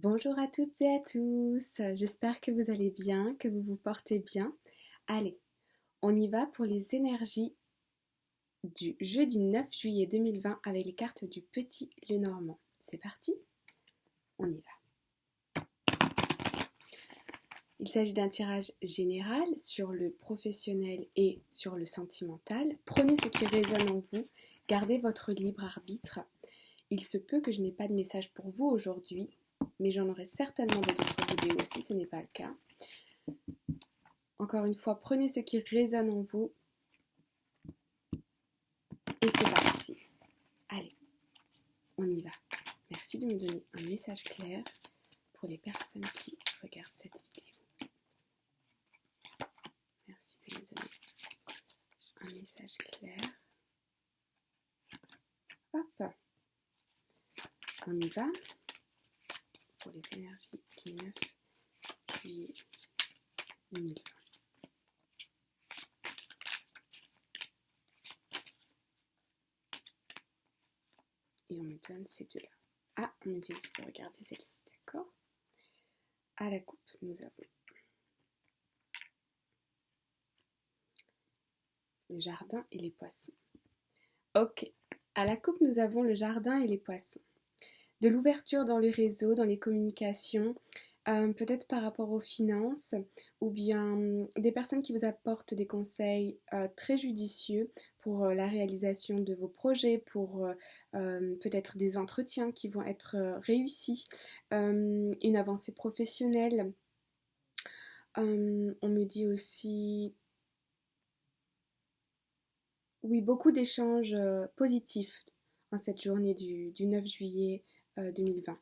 Bonjour à toutes et à tous, j'espère que vous allez bien, que vous vous portez bien. Allez, on y va pour les énergies du jeudi 9 juillet 2020 avec les cartes du Petit Lenormand. C'est parti, on y va. Il s'agit d'un tirage général sur le professionnel et sur le sentimental. Prenez ce qui résonne en vous, gardez votre libre arbitre. Il se peut que je n'ai pas de message pour vous aujourd'hui, mais j'en aurai certainement d'autres vidéos si ce n'est pas le cas. Encore une fois, prenez ce qui résonne en vous et c'est parti. Allez, on y va. Merci de me donner un message clair pour les personnes qui regardent cette vidéo. Merci de me donner un message clair. Hop, on y va pour les énergies du 9 juillet 2020. Et on me donne ces deux-là. Ah, on me dit aussi de regarder celle-ci, d'accord? À la coupe, nous avons le jardin et les poissons. Ok, à la coupe, nous avons le jardin et les poissons. De l'ouverture dans les réseaux, dans les communications, peut-être par rapport aux finances, ou bien des personnes qui vous apportent des conseils très judicieux pour la réalisation de vos projets, pour peut-être des entretiens qui vont être réussis, une avancée professionnelle. On me dit aussi, oui, beaucoup d'échanges positifs en cette journée du 9 juillet 2020.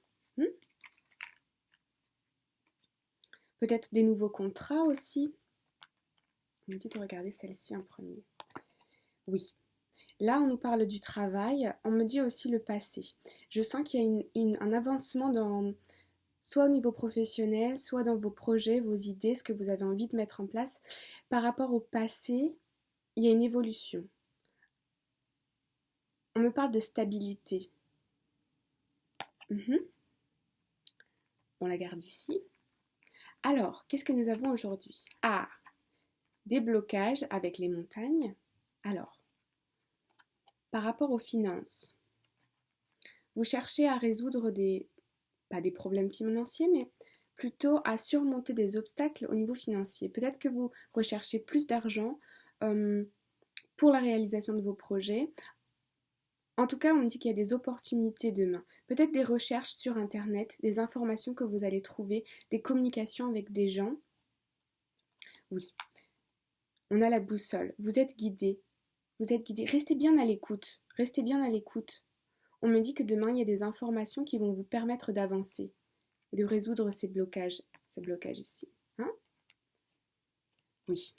Peut-être des nouveaux contrats aussi. On me dit de regarder celle-ci en premier. Oui. Là, on nous parle du travail. On me dit aussi le passé. Je sens qu'il y a un avancement soit au niveau professionnel, soit dans vos projets, vos idées, ce que vous avez envie de mettre en place. Par rapport au passé, il y a une évolution. On me parle de stabilité. On la garde ici. Alors, qu'est-ce que nous avons aujourd'hui? Ah, des blocages avec les montagnes. Alors, par rapport aux finances, vous cherchez à résoudre pas des problèmes financiers, mais plutôt à surmonter des obstacles au niveau financier. Peut-être que vous recherchez plus d'argent pour la réalisation de vos projets. En tout cas, on me dit qu'il y a des opportunités demain. Peut-être des recherches sur Internet, des informations que vous allez trouver, des communications avec des gens. Oui, on a la boussole. Vous êtes guidé. Vous êtes guidé. Restez bien à l'écoute. Restez bien à l'écoute. On me dit que demain, il y a des informations qui vont vous permettre d'avancer et de résoudre ces blocages ici. Hein? Oui.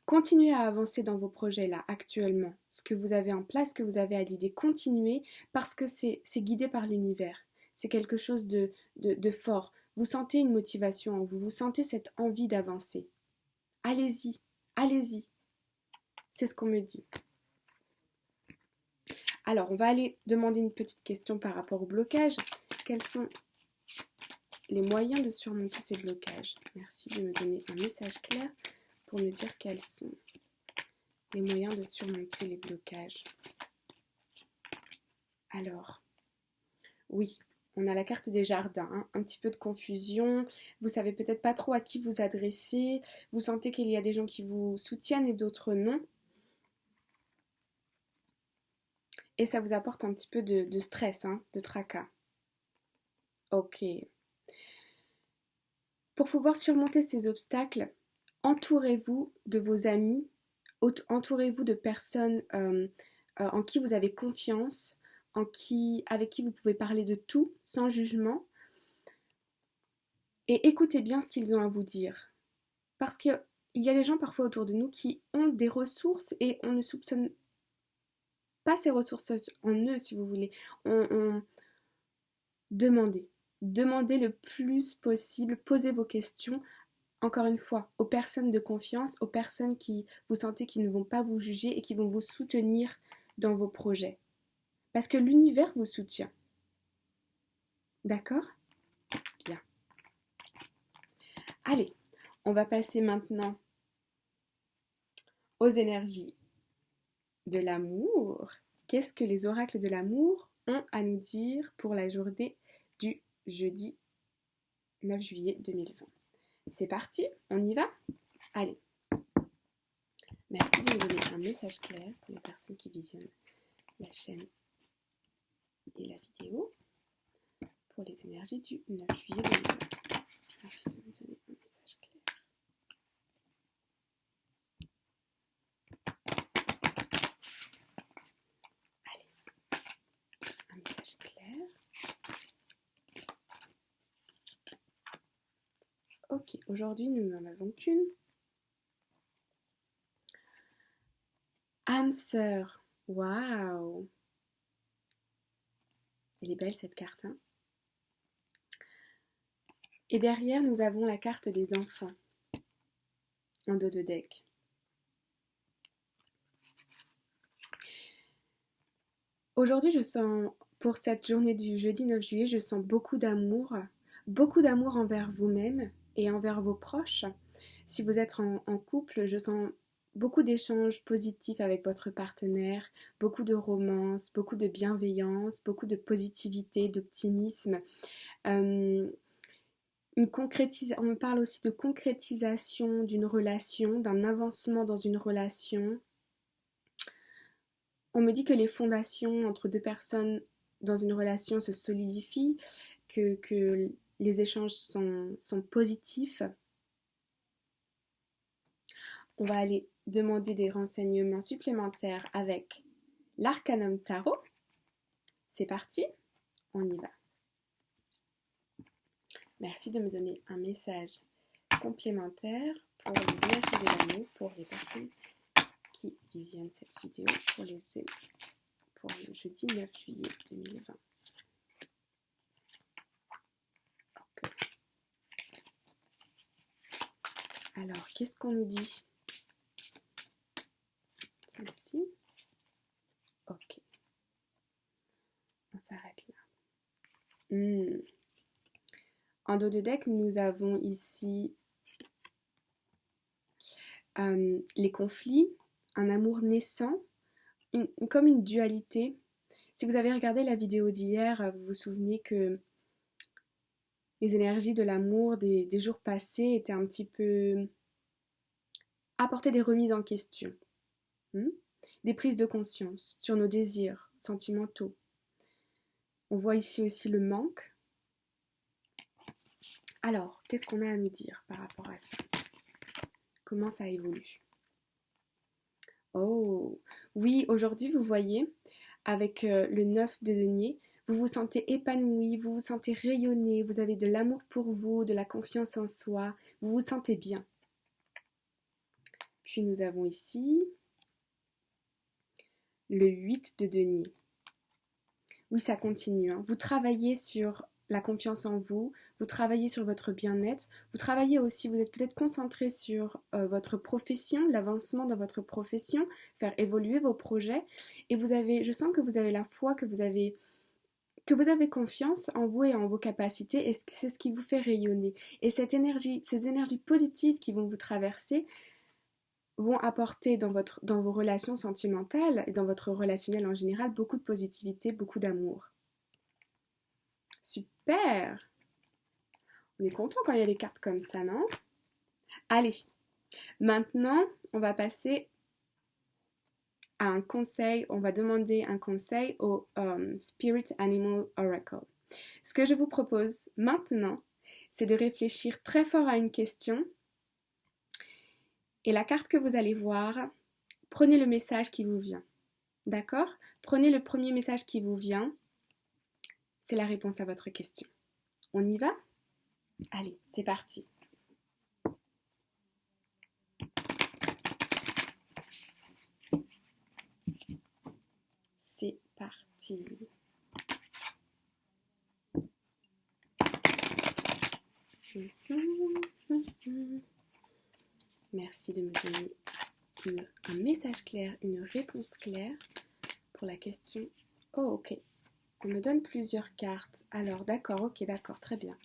Continuez à avancer dans vos projets là, actuellement. Ce que vous avez en place, ce que vous avez à l'idée, continuez parce que c'est guidé par l'univers. C'est quelque chose de fort. Vous sentez une motivation en vous, vous sentez cette envie d'avancer. Allez-y, allez-y. C'est ce qu'on me dit. Alors, on va aller demander une petite question par rapport au blocage. Quels sont les moyens de surmonter ces blocages? Merci de me donner un message clair pour me dire quels sont les moyens de surmonter les blocages. Alors, oui, on a la carte des jardins, hein, un petit peu de confusion, vous savez peut-être pas trop à qui vous adresser, vous sentez qu'il y a des gens qui vous soutiennent et d'autres non. Et ça vous apporte un petit peu de stress, hein, de tracas. Ok. Pour pouvoir surmonter ces obstacles, entourez-vous de vos amis, entourez-vous de personnes en qui vous avez confiance, avec qui vous pouvez parler de tout sans jugement. Et écoutez bien ce qu'ils ont à vous dire. Parce qu'il y a des gens parfois autour de nous qui ont des ressources et on ne soupçonne pas ces ressources en eux, si vous voulez. Demandez. Demandez le plus possible, posez vos questions, encore une fois, aux personnes de confiance, aux personnes qui vous sentez qui ne vont pas vous juger et qui vont vous soutenir dans vos projets. Parce que l'univers vous soutient. D'accord? Allez, on va passer maintenant aux énergies de l'amour. Qu'est-ce que les oracles de l'amour ont à nous dire pour la journée du jeudi 9 juillet 2020? C'est parti, on y va? Allez. Merci de me donner un message clair pour les personnes qui visionnent la chaîne et la vidéo pour les énergies du 9 juillet 2020. Merci de me donner un message clair. Allez, un message clair. Ok, aujourd'hui nous n'en avons qu'une. Âme sœur, waouh! Elle est belle cette carte, hein? Et derrière, nous avons la carte des enfants en dos de deck. Aujourd'hui, je sens, pour cette journée du jeudi 9 juillet, je sens beaucoup d'amour envers vous-même et envers vos proches. Si vous êtes en couple, je sens beaucoup d'échanges positifs avec votre partenaire, beaucoup de romance, beaucoup de bienveillance, beaucoup de positivité, d'optimisme. On me parle aussi de concrétisation d'une relation, d'un avancement dans une relation. On me dit que les fondations entre deux personnes dans une relation se solidifient, que les échanges sont positifs. On va aller demander des renseignements supplémentaires avec l'Arcanum Tarot. C'est parti, on y va. Merci de me donner un message complémentaire pour les énergies de l'amour, pour les personnes qui visionnent cette vidéo pour le jeudi 9 juillet 2020. Okay. Alors, qu'est-ce qu'on nous dit? Celle-ci. Ok. On s'arrête là. En dos de deck, nous avons ici les conflits, un amour naissant, comme une dualité. Si vous avez regardé la vidéo d'hier, vous vous souvenez que les énergies de l'amour des jours passés étaient un petit peu apporter des remises en question, des prises de conscience sur nos désirs sentimentaux. On voit ici aussi le manque. Alors, qu'est-ce qu'on a à nous dire par rapport à ça? Comment ça évolue? Oh, oui, aujourd'hui, vous voyez, avec le 9 de denier, vous vous sentez épanoui, vous vous sentez rayonner, vous avez de l'amour pour vous, de la confiance en soi, vous vous sentez bien. Puis nous avons ici le 8 de denier. Oui, ça continue, hein. Vous travaillez sur la confiance en vous, vous travaillez sur votre bien-être, vous travaillez aussi, vous êtes peut-être concentré sur votre profession, l'avancement dans votre profession, faire évoluer vos projets, et je sens que vous avez la foi, que vous avez confiance en vous et en vos capacités, et c'est ce qui vous fait rayonner. Et ces énergies positives qui vont vous traverser vont apporter dans vos relations sentimentales et dans votre relationnel en général beaucoup de positivité, beaucoup d'amour. Super! On est content quand il y a des cartes comme ça, non? Allez, maintenant, on va passer à un conseil. On va demander un conseil au Spirit Animal Oracle. Ce que je vous propose maintenant, c'est de réfléchir très fort à une question. Et la carte que vous allez voir, prenez le message qui vous vient. D'accord? Prenez le premier message qui vous vient. C'est la réponse à votre question. On y va? Allez, c'est parti. C'est parti. Merci de me donner un message clair, une réponse claire pour la question. Oh, ok. On me donne plusieurs cartes. Alors, d'accord, ok, d'accord, très bien.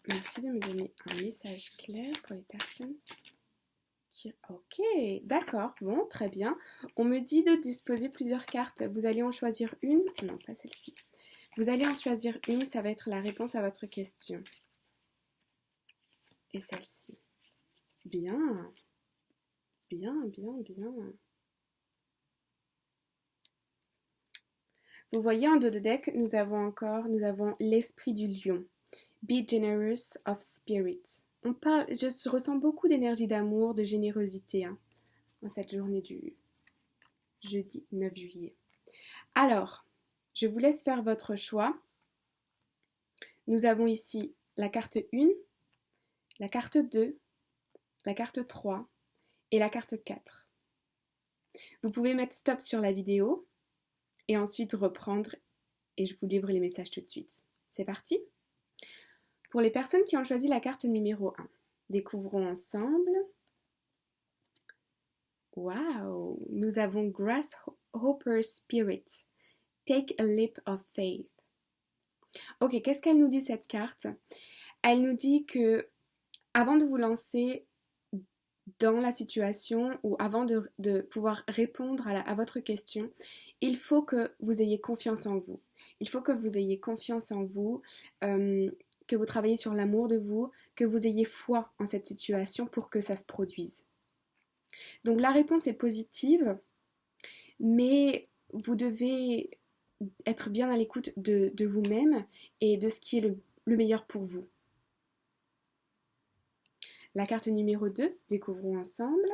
Merci de me donner un message clair pour les personnes qui... Ok, d'accord, bon, très bien. On me dit de disposer plusieurs cartes. Vous allez en choisir une. Non, pas celle-ci. Vous allez en choisir une, ça va être la réponse à votre question. Et celle-ci. Bien, bien, bien, bien. Vous voyez en dos de deck, nous avons l'esprit du lion. Be generous of spirit. Je ressens beaucoup d'énergie d'amour, de générosité en cette journée du jeudi 9 juillet. Alors, je vous laisse faire votre choix. Nous avons ici la carte 1, la carte 2, la carte 3 et la carte 4. Vous pouvez mettre stop sur la vidéo et ensuite reprendre et je vous livre les messages tout de suite. C'est parti? Pour les personnes qui ont choisi la carte numéro 1, découvrons ensemble. Wow! Nous avons Grasshopper Spirit. Take a leap of faith. Ok, qu'est-ce qu'elle nous dit cette carte? Elle nous dit que avant de vous lancer dans la situation ou avant de pouvoir répondre à votre question, il faut que vous ayez confiance en vous. Il faut que vous ayez confiance en vous, que vous travaillez sur l'amour de vous, que vous ayez foi en cette situation pour que ça se produise. Donc la réponse est positive, mais vous devez être bien à l'écoute de vous-même et de ce qui est le meilleur pour vous. La carte numéro 2, découvrons ensemble.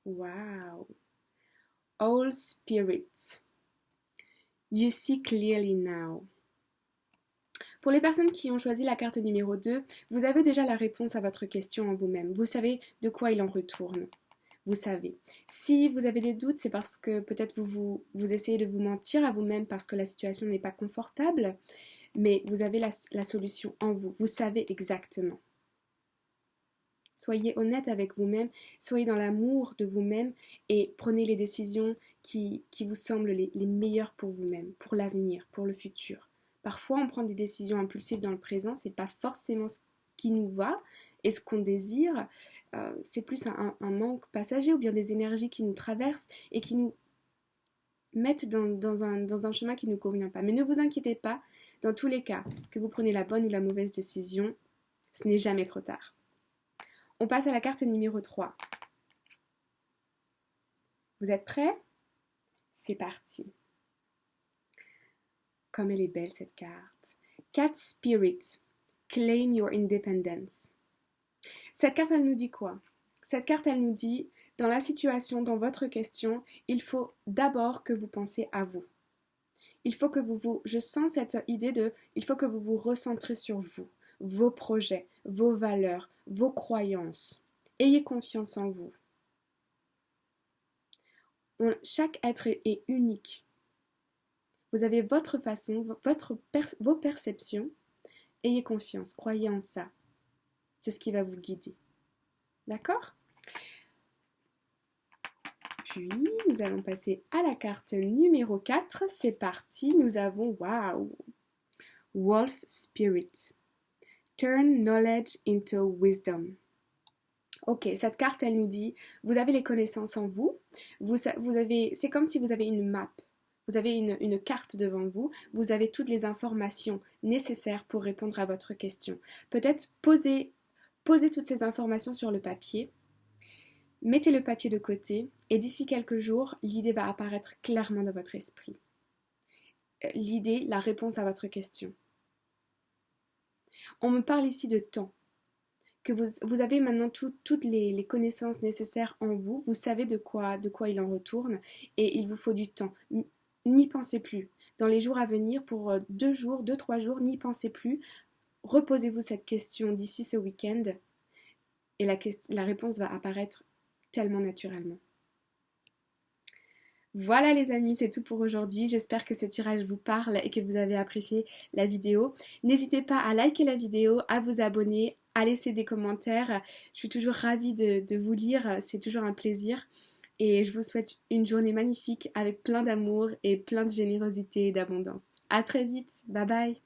Wow! All spirits. You see clearly now. Pour les personnes qui ont choisi la carte numéro 2, vous avez déjà la réponse à votre question en vous-même. Vous savez de quoi il en retourne. Vous savez. Si vous avez des doutes, c'est parce que peut-être vous essayez de vous mentir à vous-même parce que la situation n'est pas confortable, mais vous avez la solution en vous. Vous savez exactement. Soyez honnête avec vous-même, soyez dans l'amour de vous-même et prenez les décisions qui vous semblent les meilleures pour vous-même, pour l'avenir, pour le futur. Parfois, on prend des décisions impulsives dans le présent, c'est pas forcément ce qui nous va et ce qu'on désire. C'est plus un manque passager ou bien des énergies qui nous traversent et qui nous mettent dans un chemin qui ne nous convient pas. Mais ne vous inquiétez pas, dans tous les cas, que vous preniez la bonne ou la mauvaise décision, ce n'est jamais trop tard. On passe à la carte numéro 3. Vous êtes prêts? C'est parti. Comme elle est belle cette carte. Cat Spirit, claim your independence. Cette carte, elle nous dit quoi? Cette carte, elle nous dit, dans la situation, dans votre question, il faut d'abord que vous pensiez à vous. Il faut que je sens cette idée il faut que vous vous recentrez sur vous, vos projets, vos valeurs, vos croyances. Ayez confiance en vous. Chaque être est unique. Vous avez votre façon, vos perceptions. Ayez confiance, croyez en ça. C'est ce qui va vous guider. D'accord? Puis, nous allons passer à la carte numéro 4. C'est parti, nous avons, waouh, Wolf Spirit. Turn knowledge into wisdom. Ok, cette carte, elle nous dit, vous avez les connaissances en vous, c'est comme si vous avez une map, vous avez une carte devant vous, vous avez toutes les informations nécessaires pour répondre à votre question. Peut-être posez toutes ces informations sur le papier, mettez le papier de côté et d'ici quelques jours, l'idée va apparaître clairement dans votre esprit. L'idée, la réponse à votre question. On me parle ici de temps. Que vous avez maintenant toutes les connaissances nécessaires en vous, vous savez de quoi il en retourne et il vous faut du temps. N'y pensez plus. Dans les jours à venir, pour 2-3 jours, n'y pensez plus. Reposez-vous cette question d'ici ce week-end et la réponse va apparaître tellement naturellement. Voilà les amis, c'est tout pour aujourd'hui. J'espère que ce tirage vous parle et que vous avez apprécié la vidéo. N'hésitez pas à liker la vidéo, à vous abonner, à laisser des commentaires. Je suis toujours ravie de vous lire, c'est toujours un plaisir. Et je vous souhaite une journée magnifique avec plein d'amour et plein de générosité et d'abondance. À très vite, bye bye.